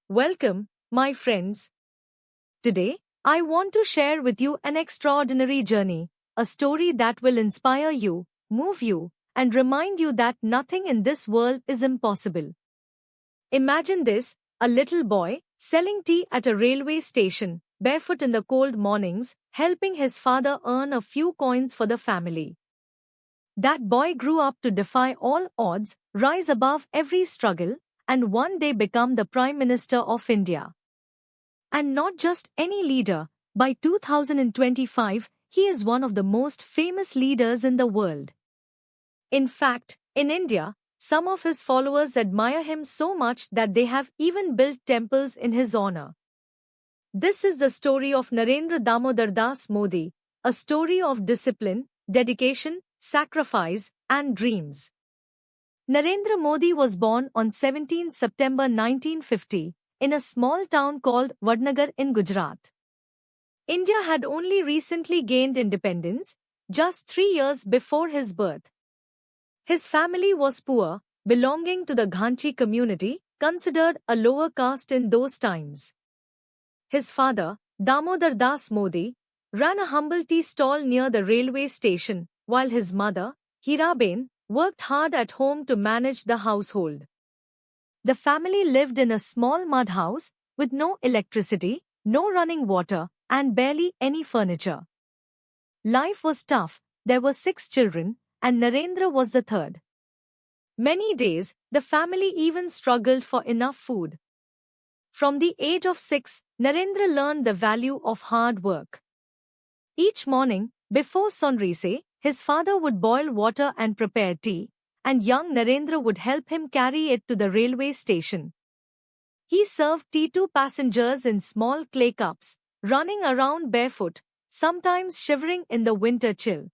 Welcome, my friends. Today, I want to share with you an extraordinary journey, a story that will inspire you, move you, and remind you that nothing in this world is impossible. Imagine this, a little boy, selling tea at a railway station, barefoot in the cold mornings, helping his father earn a few coins for the family. That boy grew up to defy all odds, rise above every struggle, and one day become the Prime Minister of India. And not just any leader, by 2025, he is one of the most famous leaders in the world. In fact, in India, some of his followers admire him so much that they have even built temples in his honor. This is the story of Narendra Damodar Das Modi, a story of discipline, dedication, sacrifice, and dreams. Narendra Modi was born on 17 September 1950 in a small town called Vadnagar in Gujarat. India had only recently gained independence, just 3 years before his birth. His family was poor, belonging to the Ghanchi community, considered a lower caste in those times. His father, Damodar Das Modi, ran a humble tea stall near the railway station, while his mother, Hiraben, worked hard at home to manage the household. The family lived in a small mud house, with no electricity, no running water, and barely any furniture. Life was tough, there were 6 children, and Narendra was the third. Many days, the family even struggled for enough food. From the age of 6, Narendra learned the value of hard work. Each morning, before sunrise, his father would boil water and prepare tea, and young Narendra would help him carry it to the railway station. He served tea to passengers in small clay cups, running around barefoot, sometimes shivering in the winter chill.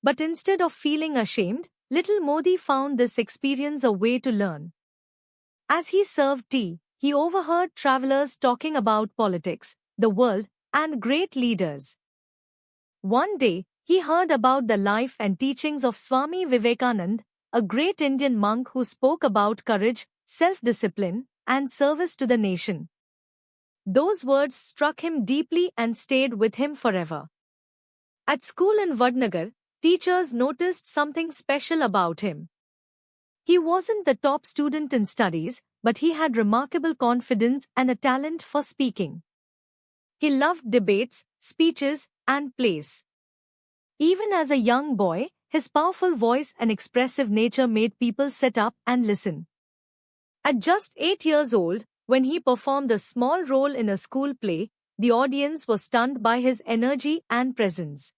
But instead of feeling ashamed, little Modi found this experience a way to learn. As he served tea, he overheard travelers talking about politics, the world, and great leaders. One day, he heard about the life and teachings of Swami Vivekanand, a great Indian monk who spoke about courage, self-discipline, and service to the nation. Those words struck him deeply and stayed with him forever. At school in Vadnagar, teachers noticed something special about him. He wasn't the top student in studies, but he had remarkable confidence and a talent for speaking. He loved debates, speeches, and plays. Even as a young boy, his powerful voice and expressive nature made people sit up and listen. At just 8 years old, when he performed a small role in a school play, the audience was stunned by his energy and presence.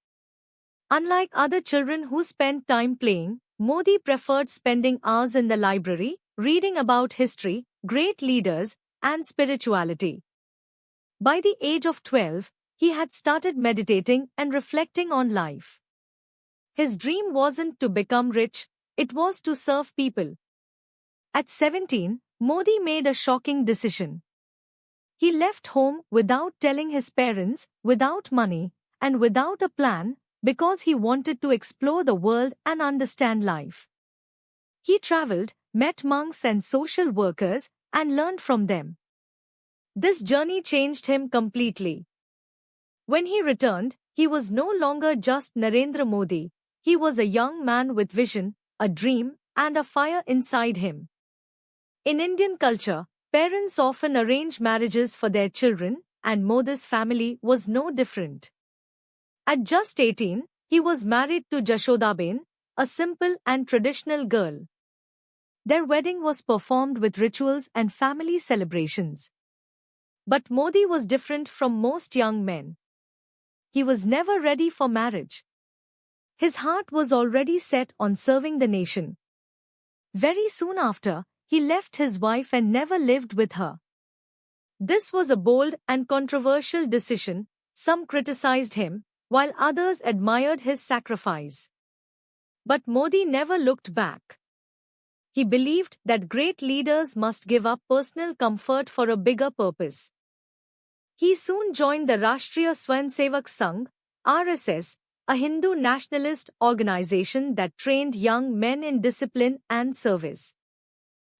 Unlike other children who spent time playing, Modi preferred spending hours in the library, reading about history, great leaders, and spirituality. By the age of 12, he had started meditating and reflecting on life. His dream wasn't to become rich, it was to serve people. At 17, Modi made a shocking decision. He left home without telling his parents, without money, and without a plan, because he wanted to explore the world and understand life. He traveled, met monks and social workers, and learned from them. This journey changed him completely. When he returned, he was no longer just Narendra Modi. He was a young man with vision, a dream, and a fire inside him. In Indian culture, parents often arrange marriages for their children, and Modi's family was no different. At just 18, he was married to Jashodaben, a simple and traditional girl. Their wedding was performed with rituals and family celebrations. But Modi was different from most young men. He was never ready for marriage. His heart was already set on serving the nation. Very soon after, he left his wife and never lived with her. This was a bold and controversial decision. Some criticized him, while others admired his sacrifice. But Modi never looked back. He believed that great leaders must give up personal comfort for a bigger purpose. He soon joined the Rashtriya Swayamsevak Sangh, RSS, a Hindu nationalist organization that trained young men in discipline and service.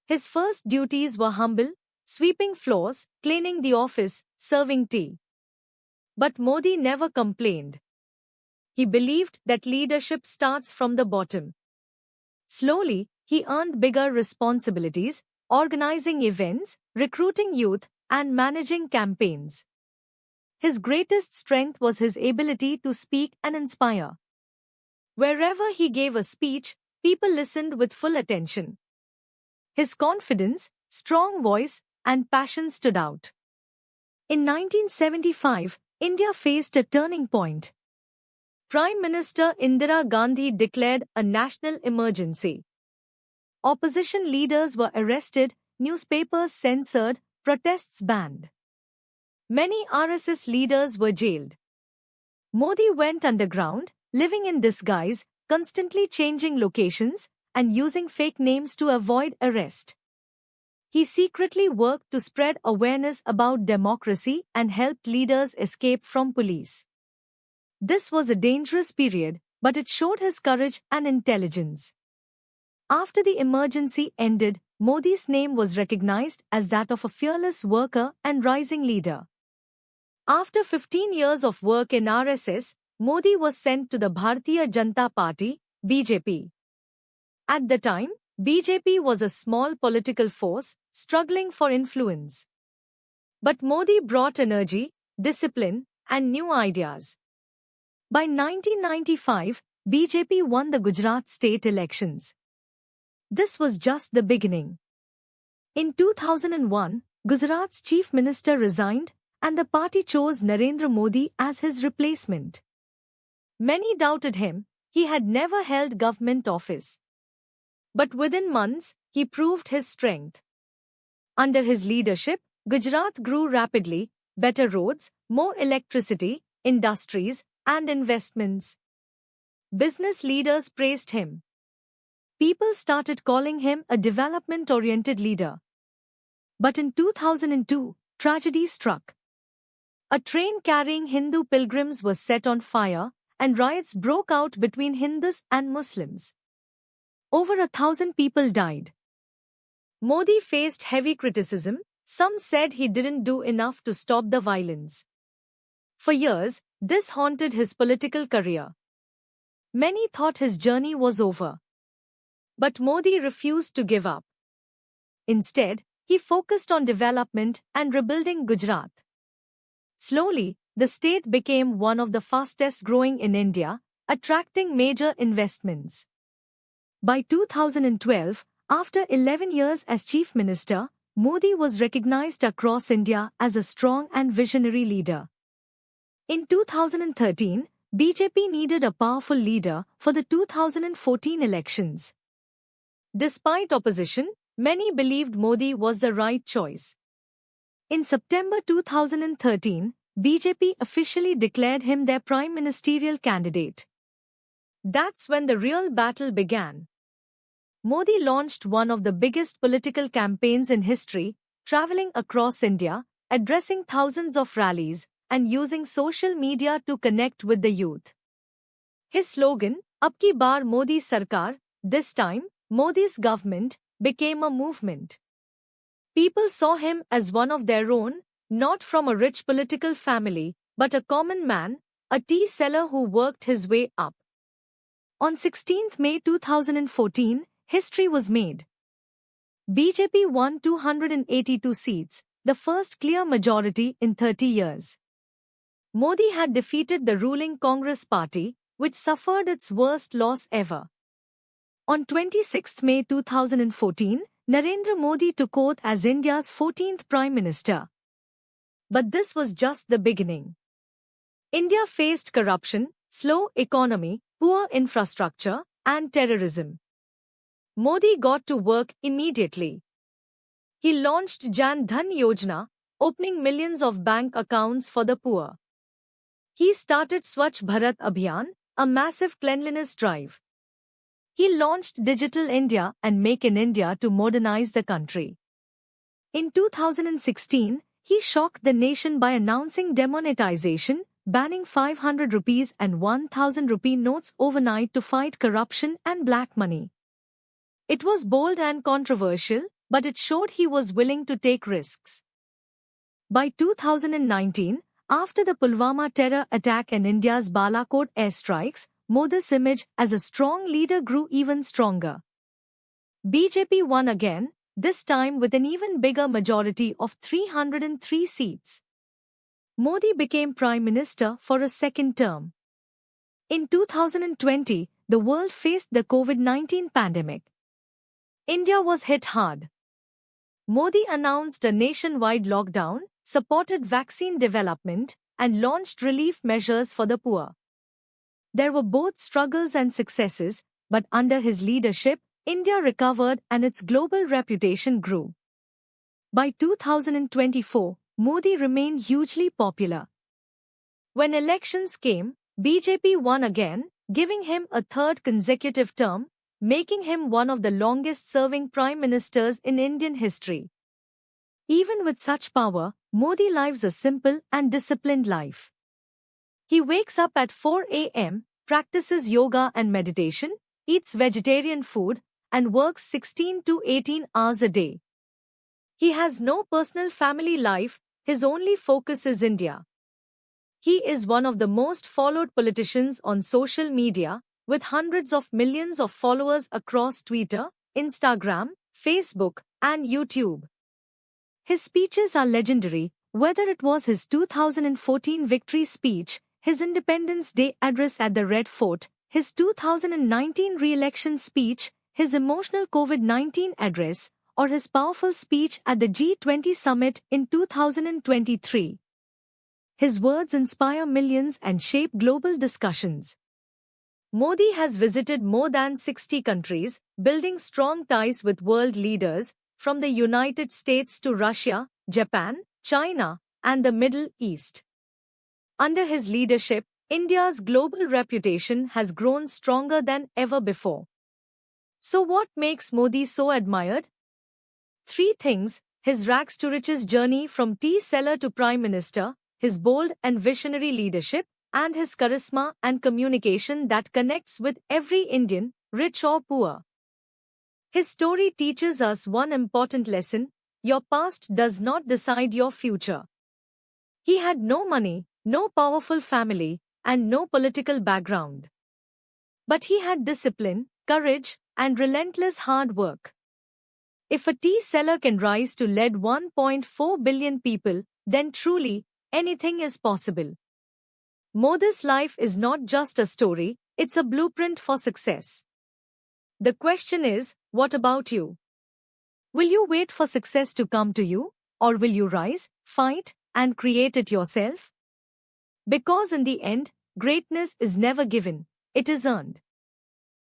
His first duties were humble: sweeping floors, cleaning the office, serving tea. But Modi never complained. He believed that leadership starts from the bottom. Slowly, he earned bigger responsibilities, organizing events, recruiting youth, and managing campaigns. His greatest strength was his ability to speak and inspire. Wherever he gave a speech, people listened with full attention. His confidence, strong voice, and passion stood out. In 1975, India faced a turning point. Prime Minister Indira Gandhi declared a national emergency. Opposition leaders were arrested, newspapers censored, protests banned. Many RSS leaders were jailed. Modi went underground, living in disguise, constantly changing locations, and using fake names to avoid arrest. He secretly worked to spread awareness about democracy and helped leaders escape from police. This was a dangerous period, but it showed his courage and intelligence. After the emergency ended, Modi's name was recognized as that of a fearless worker and rising leader. After 15 years of work in RSS, Modi was sent to the Bharatiya Janata Party, BJP. At the time, BJP was a small political force, struggling for influence. But Modi brought energy, discipline, and new ideas. By 1995, BJP won the Gujarat state elections. This was just the beginning. In 2001, Gujarat's chief minister resigned, and the party chose Narendra Modi as his replacement. Many doubted him. He had never held government office. But within months, he proved his strength. Under his leadership, Gujarat grew rapidly, better roads, more electricity, industries, and investments. Business leaders praised him. People started calling him a development-oriented leader. But in 2002, tragedy struck. A train carrying Hindu pilgrims was set on fire, and riots broke out between Hindus and Muslims. Over 1,000 people died. Modi faced heavy criticism. Some said he didn't do enough to stop the violence. For years, this haunted his political career. Many thought his journey was over. But Modi refused to give up. Instead, he focused on development and rebuilding Gujarat. Slowly, the state became one of the fastest growing in India, attracting major investments. By 2012, after 11 years as Chief Minister, Modi was recognized across India as a strong and visionary leader. In 2013, BJP needed a powerful leader for the 2014 elections. Despite opposition, many believed Modi was the right choice. In September 2013, BJP officially declared him their prime ministerial candidate. That's when the real battle began. Modi launched one of the biggest political campaigns in history, traveling across India, addressing thousands of rallies, and using social media to connect with the youth. His slogan, "Ab ki baar Modi Sarkar," this time, Modi's government, became a movement. People saw him as one of their own, not from a rich political family, but a common man, a tea seller who worked his way up. On 16 May 2014, history was made. BJP won 282 seats, the first clear majority in 30 years. Modi had defeated the ruling Congress party, which suffered its worst loss ever. On 26 May 2014, Narendra Modi took oath as India's 14th Prime Minister. But this was just the beginning. India faced corruption, slow economy, poor infrastructure, and terrorism. Modi got to work immediately. He launched Jan Dhan Yojana, opening millions of bank accounts for the poor. He started Swachh Bharat Abhiyan, a massive cleanliness drive. He launched Digital India and Make in India to modernize the country. In 2016, he shocked the nation by announcing demonetization, banning 500 rupees and 1000 rupee notes overnight to fight corruption and black money. It was bold and controversial, but it showed he was willing to take risks. By 2019, after the Pulwama terror attack and India's Balakot airstrikes, Modi's image as a strong leader grew even stronger. BJP won again, this time with an even bigger majority of 303 seats. Modi became Prime Minister for a second term. In 2020, the world faced the COVID-19 pandemic. India was hit hard. Modi announced a nationwide lockdown, supported vaccine development, and launched relief measures for the poor. There were both struggles and successes, but under his leadership, India recovered and its global reputation grew. By 2024, Modi remained hugely popular. When elections came, BJP won again, giving him a third consecutive term, making him one of the longest-serving prime ministers in Indian history. Even with such power, Modi lives a simple and disciplined life. He wakes up at 4 a.m., practices yoga and meditation, eats vegetarian food, and works 16 to 18 hours a day. He has no personal family life, his only focus is India. He is one of the most followed politicians on social media, with hundreds of millions of followers across Twitter, Instagram, Facebook, and YouTube. His speeches are legendary, whether it was his 2014 victory speech, his Independence Day address at the Red Fort, his 2019 re-election speech, his emotional COVID-19 address, or his powerful speech at the G20 summit in 2023. His words inspire millions and shape global discussions. Modi has visited more than 60 countries, building strong ties with world leaders, from the United States to Russia, Japan, China, and the Middle East. Under his leadership, India's global reputation has grown stronger than ever before. So what makes Modi so admired? 3 things: his rags to riches journey from tea seller to prime minister, his bold and visionary leadership, and his charisma and communication that connects with every Indian, rich or poor. His story teaches us one important lesson: your past does not decide your future. He had no money, no powerful family, and no political background. But he had discipline, courage, and relentless hard work. If a tea seller can rise to lead 1.4 billion people, then truly, anything is possible. Modi's life is not just a story, it's a blueprint for success. The question is, what about you? Will you wait for success to come to you, or will you rise, fight, and create it yourself? Because in the end, greatness is never given, it is earned.